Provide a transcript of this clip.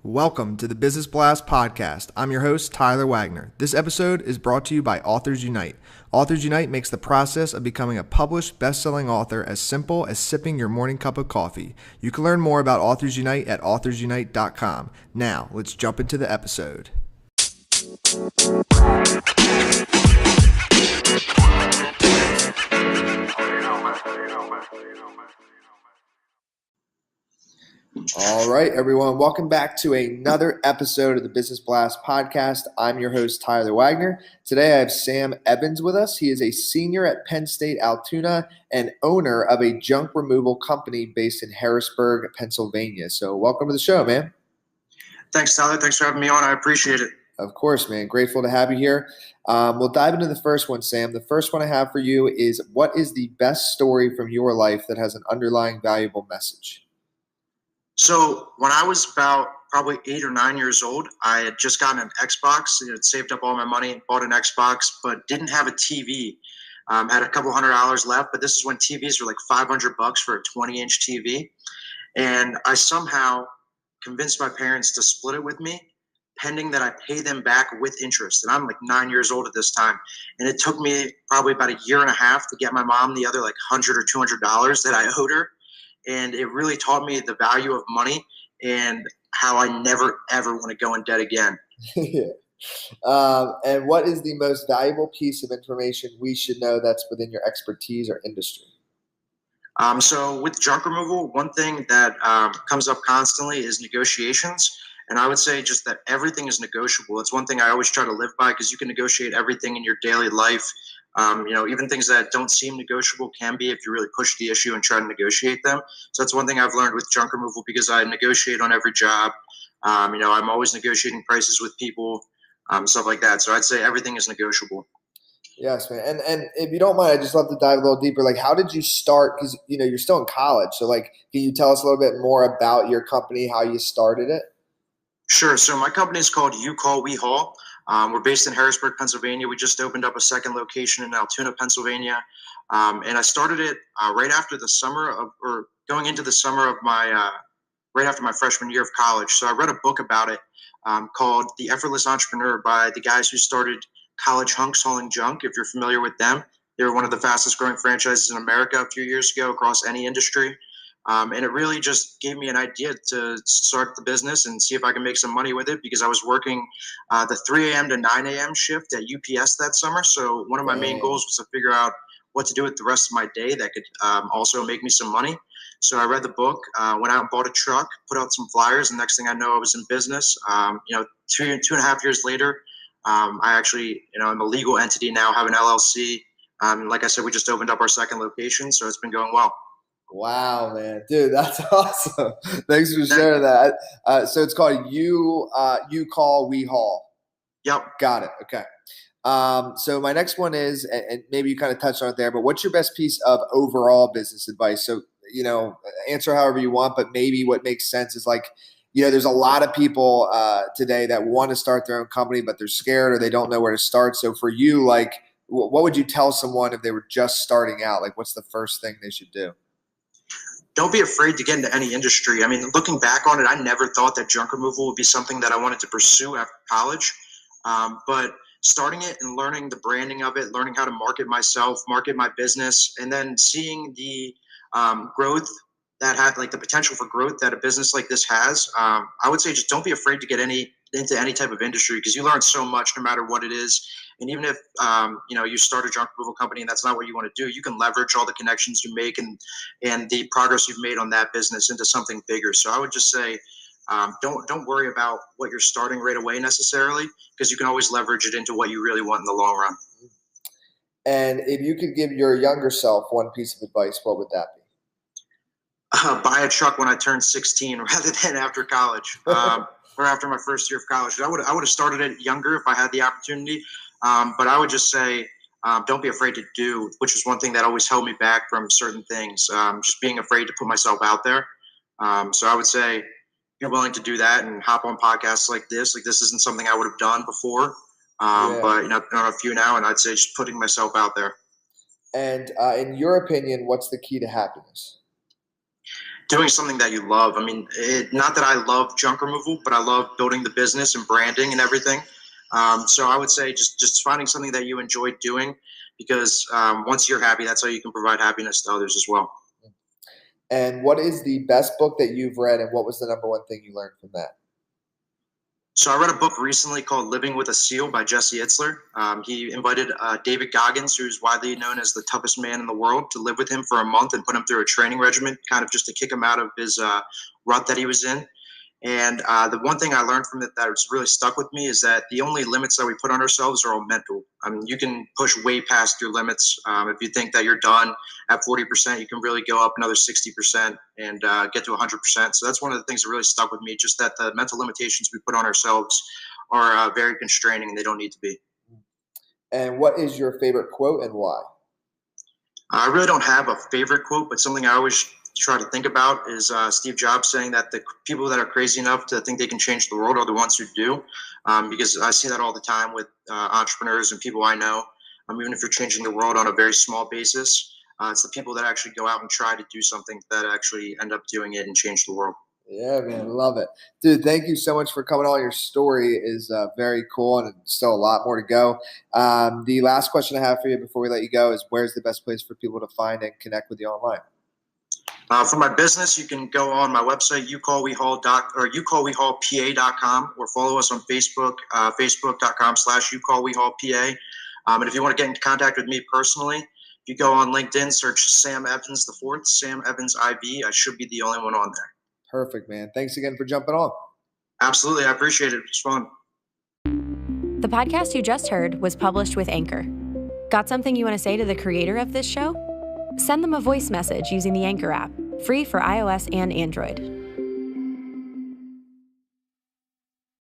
Welcome to the Business Blast podcast. I'm your host, Tyler Wagner. This episode is brought to you by Authors Unite. Authors Unite makes the process of becoming a published, best-selling author as simple as sipping your morning cup of coffee. You can learn more about Authors Unite at authorsunite.com. Now, let's jump into the episode. All right, everyone. Welcome back to another episode of the Business Blast podcast. I'm your host, Tyler Wagner. Today, I have Sam Evans with us. He is a senior at Penn State Altoona and owner of a junk removal company based in Harrisburg, Pennsylvania. So welcome to the show, man. Thanks, Tyler. Thanks for having me on. I appreciate it. Of course, man. Grateful to have you here. We'll dive into the first one, Sam. The first one I have for you is, what is the best story from your life that has an underlying valuable message? So when I was about probably 8 or 9 years old, I had just gotten an Xbox. I had saved up all my money, bought an Xbox, but didn't have a TV. Had a couple $100 left, but this is when TVs were like $500 for a 20-inch TV. And I somehow convinced my parents to split it with me, pending that I pay them back with interest. And I'm like 9 years old at this time. And it took me probably about a year and a half to get my mom the other like $100 or $200 that I owed her. And it really taught me the value of money and how I never, ever want to go in debt again. Yeah. And what is the most valuable piece of information we should know that's within your expertise or industry? So with junk removal, one thing that comes up constantly is negotiations. And I would say just that everything is negotiable. It's one thing I always try to live by, because you can negotiate everything in your daily life. Even things that don't seem negotiable can be if you really push the issue and try to negotiate them. So that's one thing I've learned with junk removal, because I negotiate on every job. I'm always negotiating prices with people, stuff like that. So I'd say everything is negotiable. Yes, man. And if you don't mind, I'd just love to dive a little deeper. Like, how did you start? Because, you're still in college. So, like, can you tell us a little bit more about your company, how you started it? Sure. So my company is called You Call, We Haul. We're based in Harrisburg, Pennsylvania. We just opened up a second location in Altoona, Pennsylvania. And I started it right after the summer of, or going into the summer of right after my freshman year of college. So I read a book about it called The Effortless Entrepreneur by the guys who started College Hunks Hauling Junk. If you're familiar with them, they were one of the fastest growing franchises in America a few years ago across any industry. And it really just gave me an idea to start the business and see if I can make some money with it, because I was working the 3 a.m. to 9 a.m. shift at UPS that summer. So one of my main goals was to figure out what to do with the rest of my day that could also make me some money. So I read the book, went out and bought a truck, put out some flyers, and next thing I know, I was in business. 2.5 years later, I actually, I'm a legal entity now, have an LLC. Like I said, we just opened up our second location, so it's been going well. Wow, man. Dude, that's awesome. Thanks for sharing that. So it's called You Call, We Haul. Yep. Got it. Okay. So my next one is, and maybe you kind of touched on it there, but what's your best piece of overall business advice? So, answer however you want, but maybe what makes sense is, like, there's a lot of people today that want to start their own company, but they're scared or they don't know where to start. So for you, like, what would you tell someone if they were just starting out? Like, what's the first thing they should do? Don't be afraid to get into any industry. I mean, looking back on it, I never thought that junk removal would be something that I wanted to pursue after college. But starting it and learning the branding of it, learning how to market myself, market my business, and then seeing the growth that had, like, the potential for growth that a business like this has, I would say just don't be afraid to get into any type of industry, because you learn so much no matter what it is. And even if you start a junk removal company and that's not what you want to do, you can leverage all the connections you make and the progress you've made on that business into something bigger. So I would just say, don't worry about what you're starting right away necessarily, because you can always leverage it into what you really want in the long run. And if you could give your younger self one piece of advice, what would that be? Buy a truck when I turned 16 rather than after college, or after my first year of college. I would have started it younger if I had the opportunity. But I would just say, don't be afraid to do, which is one thing that always held me back from certain things. Just being afraid to put myself out there. So I would say, you're willing to do that and hop on podcasts like this. Like, this isn't something I would have done before. But I've been on a few now, and I'd say just putting myself out there. And in your opinion, what's the key to happiness? doing something that you love. I mean, not that I love junk removal, but I love building the business and branding and everything. So I would say just finding something that you enjoy doing, because once you're happy, that's how you can provide happiness to others as well. And what is the best book that you've read, and what was the number one thing you learned from that? So I read a book recently called Living with a SEAL by Jesse Itzler. He invited David Goggins, who's widely known as the toughest man in the world, to live with him for a month and put him through a training regimen, kind of just to kick him out of his rut that he was in. And the one thing I learned from it that has really stuck with me is that the only limits that we put on ourselves are all mental. I mean, you can push way past your limits. If you think that you're done at 40%, you can really go up another 60% and get to 100%. So that's one of the things that really stuck with me, just that the mental limitations we put on ourselves are very constraining, and they don't need to be. And what is your favorite quote and why? I really don't have a favorite quote, but something I always try to think about is Steve Jobs saying that the people that are crazy enough to think they can change the world are the ones who do, because I see that all the time with entrepreneurs and people I know. Even if you're changing the world on a very small basis, it's the people that actually go out and try to do something that actually end up doing it and change the world. Yeah, man, love it. Dude, thank you so much for coming on. Your story is very cool, and still a lot more to go. The last question I have for you before we let you go is, where's the best place for people to find and connect with you online? For my business, you can go on my website, youcallwehall.com, or follow us on Facebook, facebook.com/youcallwehallpa. And if you want to get in contact with me personally, if you go on LinkedIn, search Sam Evans IV, Sam Evans IV. I should be the only one on there. Perfect, man. Thanks again for jumping on. Absolutely. I appreciate it. It was fun. The podcast you just heard was published with Anchor. Got something you want to say to the creator of this show? Send them a voice message using the Anchor app, free for iOS and Android.